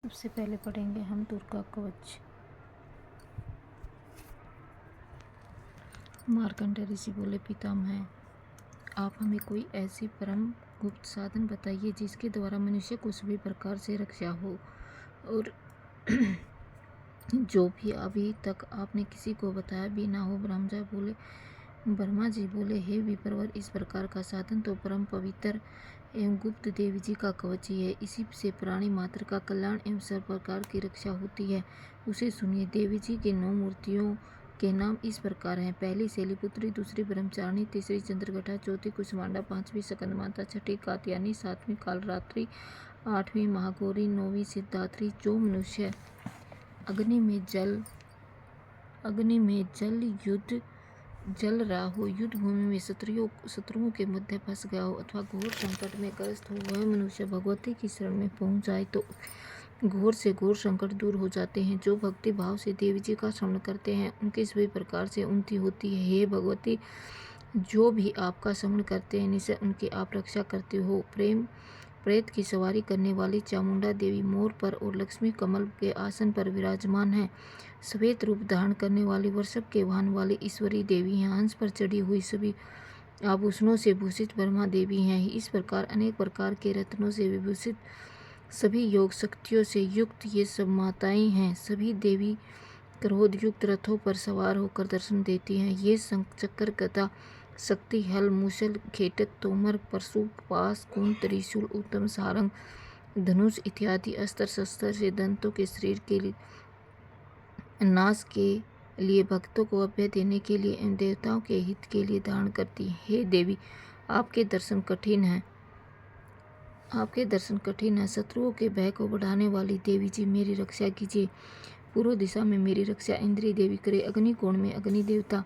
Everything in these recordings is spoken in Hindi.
सबसे पहले पढ़ेंगे हम दुर्गा कवच। मार्कंडेय ऋषि बोले, पितामह, आप हमें कोई ऐसी परम गुप्त साधन बताइए जिसके द्वारा मनुष्य को सभी प्रकार से रक्षा हो, और जो भी अभी तक आपने किसी को बताया भी ना हो। ब्रह्मा जी बोले, हे विप्रवर, इस प्रकार का साधन तो परम पवित्र एवं गुप्त देवी जी का कवच ही है। इसी से प्राणी मात्र का कल्याण एवं सब प्रकार की रक्षा होती है। उसे सुनिए। देवी जी की 9 मूर्तियों के नाम इस प्रकार हैं। पहली शैलीपुत्री, दूसरी ब्रह्मचारिणी, तीसरी चंद्रघटा, चौथी कुष्मांडा, पांचवी स्कंदमाता, छठी कात्यायनी, सातवीं कालरात्रि, आठवीं महागौरी, नौवीं सिद्धात्री। जो मनुष्य अग्नि में जल रहा हो, युद्ध भूमि में शत्रुओं के मध्य फंस गया हो, अथवा घोर संकट में ग्रस्त हो, वह मनुष्य भगवती की शरण में पहुंच जाए तो घोर से घोर संकट दूर हो जाते हैं। जो भक्ति भाव से देवी जी का श्रवण करते हैं, उनके सभी प्रकार से उन्नति होती है। हे भगवती, जो भी आपका श्रवण करते हैं, निश्चय उनकी आप रक्षा करते हो। प्रेत की सवारी करने वाली चामुंडा देवी मोर पर और लक्ष्मी कमल के आसन पर विराजमान है। श्वेत रूप धारण करने वाली वृषभ के वाहन वाली ईश्वरी देवी हैं। हंस पर चढ़ी हुई सभी आभूषणों से भूषित ब्रह्मा देवी हैं। इस प्रकार अनेक प्रकार के रत्नों से विभूषित सभी योग शक्तियों से युक्त ये सब माताएं हैं। सभी देवी क्रोध युक्त रथों पर सवार होकर दर्शन देती हैं। ये शंख, चक्र, गदा, शक्ति, हल, मूसल, खेटक, तोमर, परशु, पास, कुंड, त्रिशूल, उत्तम सारंग, धनुष इत्यादि अस्त्र शस्त्र से दंतों के शरीर के लिए नाश के लिए, भक्तों को अभय देने के लिए एवं देवताओं के हित के लिए धारण करती है। हे देवी, आपके दर्शन कठिन है। शत्रुओं के भय को बढ़ाने वाली देवी जी, मेरी रक्षा कीजिए। पूर्व दिशा में मेरी रक्षा इंद्री देवी करे। अग्नि कोण में अग्नि देवता,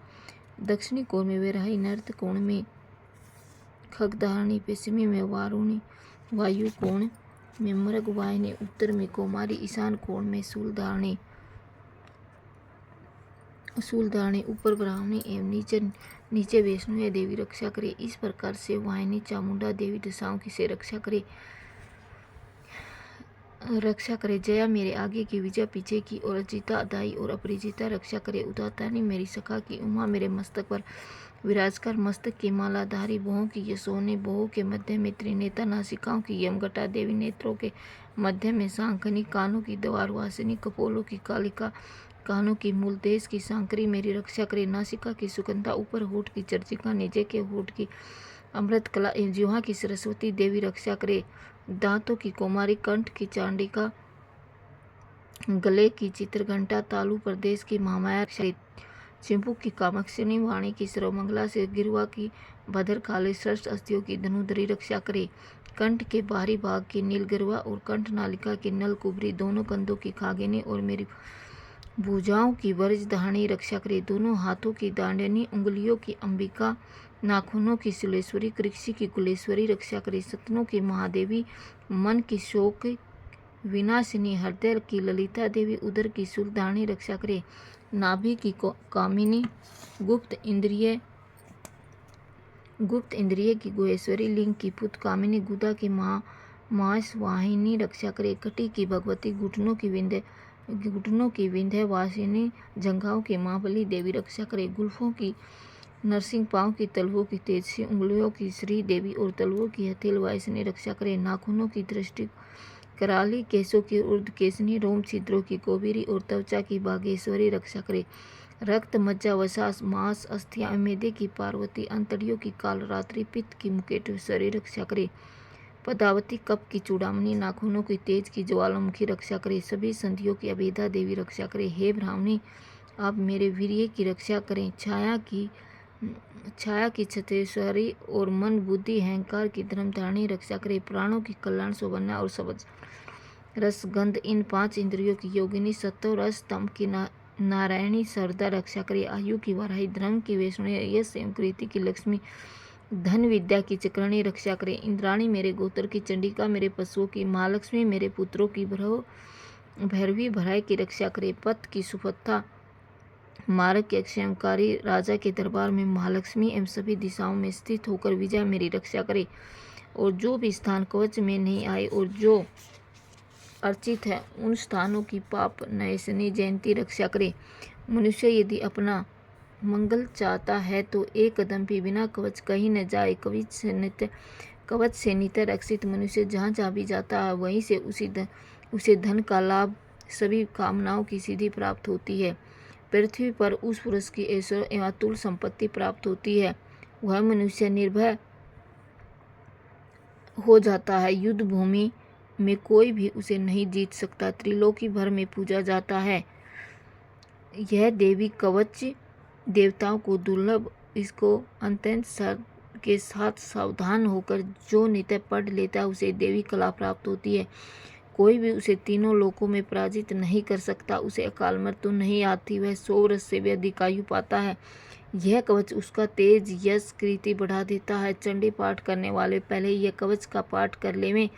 दक्षिणी कोण में वैराही, नर्त कोण में खगधारणी, पश्चिमी में वारुणी, वायु कोण में मृग वाहिनी, उत्तर में कौमारी, ईशान कोण में शूलधारणी, ऊपर ब्राह्मणी एवं नीचे वैष्णवी देवी रक्षा करे। इस प्रकार से वाहिनी चामुंडा देवी दशाओं की से रक्षा करे। जया मेरे आगे की, विजय पीछे की, और अजिता दाई और अपरिजिता रक्षा करे। उदातानी मेरी सखा की, उमा मेरे मस्तक पर विराजकर मस्तक की मालाधारी, बहुओं की यशोनी, बहुओं के मध्य में त्रिनेता, नासिकाओं की यमगटा देवी, नेत्रों के मध्य में सांकनी, कानों की द्वारवासिनी, कपोलों की कालिका, कानों की मूल, देश की सांकरी मेरी रक्षा करे। नासिका की सुगंधा, ऊपर होठ की चर्चिका, नीचे के होठ की अमृत कला एवं जिह्वा की सरस्वती देवी रक्षा करे। दांतों की कौमारी, कंठ की चांडिका, गले की चित्रघंटा, तालु प्रदेश की महामाया रक्षा। चिंपू की कामाक्षिणी, वाणी की सर्वमंगला से गिरवा की भद्रकाली, श्रेष्ठ अस्थियों की धनुधरी रक्षा करे। कंठ के बाहरी भाग की नीलगिरवा और कंठ नालिका की नल कुबरी, दोनों कंधों की खागिनी और मेरी भुजाओं की वज्रधारणी रक्षा करे। दोनों हाथों की दांडनी, उंगलियों की अंबिका, नाखूनों की सुलेश्वरी, कृषि की कुलेश्वरी रक्षा करे। सतनों की महादेवी, मन की शोक विनाशिनी, हृदय की ललिता देवी, उदर की शूलधारणी रक्षा करे। नाभि की कामिनी, गुप्त इंद्रिय की गुहेश्वरी, लिंग की पुत कामिनी, गुदा की मास वाहिनी रक्षा करे। कटी की भगवती, घुटनों की विंध्यवासिनी, जंघाओं की महाबली देवी रक्षा करे। गुल्फों की नरसिंह, पाँव की तलवों की तेजसी, उंगलियों की श्री देवी और तलवों की हथेल वायसिनी रक्षा करे। नाखूनों की दृष्टि कराली, केशों की ऊर्ध केसनी, रोम छिद्रों की कोबीरी और त्वचा की बागेश्वरी रक्षा करे। रक्त, मज्जा, वसा, मांस, अस्थियां, मेदे की पार्वती, अंतड़ियों की कालरात्रि, पित्त की मुकेटेश्वरी रक्षा करे। पदावती, कप की चूड़ामणि, नाखूनों की तेज की ज्वालामुखी रक्षा करे। सभी संधियों की अभेदा देवी रक्षा करे। हे ब्राह्मणी, आप मेरे वीर्य की रक्षा करें। छाया की छत्रेश्वरी और मन, बुद्धि, अहंकार की धर्मधारणी रक्षा करे। प्राणों की कल्याण, शोभना और सबज रस, गंध, इन 5 इंद्रियों की योगिनी, सत्व रस, तम की नारायणी सरदा रक्षा करे। आयु की वराही, धर्म की वैष्णवी, यश एवं कीर्ति की लक्ष्मी, धन विद्या की चक्रणी रक्षा करे। इंद्राणी मेरे गोत्र की, चंडिका मेरे पशुओं की, महालक्ष्मी मेरे पुत्रों की, भैरवी भराई की रक्षा करे। पथ की सुपथा, मार्ग के क्षयंकारी, राजा के दरबार में महालक्ष्मी एवं सभी दिशाओं में स्थित होकर विजय मेरी रक्षा करे। और जो भी स्थान कवच में नहीं आए और जो अर्चित है, उन स्थानों की पाप नैसनी जयंती रक्षा करे। मनुष्य यदि अपना मंगल चाहता है तो एक कदम भी बिना कवच कहीं न जाए। कवच से नित्य रक्षित मनुष्य जहाँ जहाँ भी जाता है वहीं से उसे धन का लाभ, सभी कामनाओं की सिद्धि प्राप्त होती है। पृथ्वी पर उस पुरुष की ऐश्वर्य एवं अतुल संपत्ति प्राप्त होती है। वह मनुष्य निर्भय हो जाता है। युद्ध भूमि में कोई भी उसे नहीं जीत सकता। त्रिलोकी भर में पूजा जाता है। यह देवी कवच देवताओं को दुर्लभ, इसको अत्यंत के साथ सावधान होकर जो नित्य पढ़ लेता है उसे देवी कला प्राप्त होती है। कोई भी उसे तीनों लोकों में पराजित नहीं कर सकता। उसे अकाल मृत्यु नहीं आती। वह 100 वर्ष से भी अधिक आयु पाता है। यह कवच उसका तेज, यश, कीर्ति बढ़ा देता है। चंडी पाठ करने वाले पहले यह कवच का पाठ कर लेवें।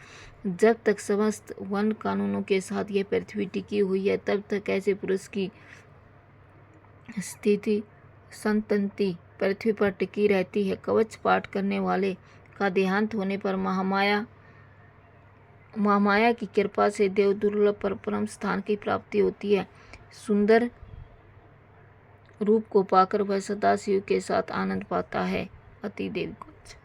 जब तक समस्त वन कानूनों के साथ यह पृथ्वी टिकी हुई है तब तक ऐसे पुरुष की स्थिति संतति पृथ्वी पर टिकी रहती है। कवच पाठ करने वाले का देहांत होने पर महामाया की कृपा से देव दुर्लभ पर परम स्थान की प्राप्ति होती है। सुंदर रूप को पाकर वह सदा शिव के साथ आनंद पाता है। अति देव कवच।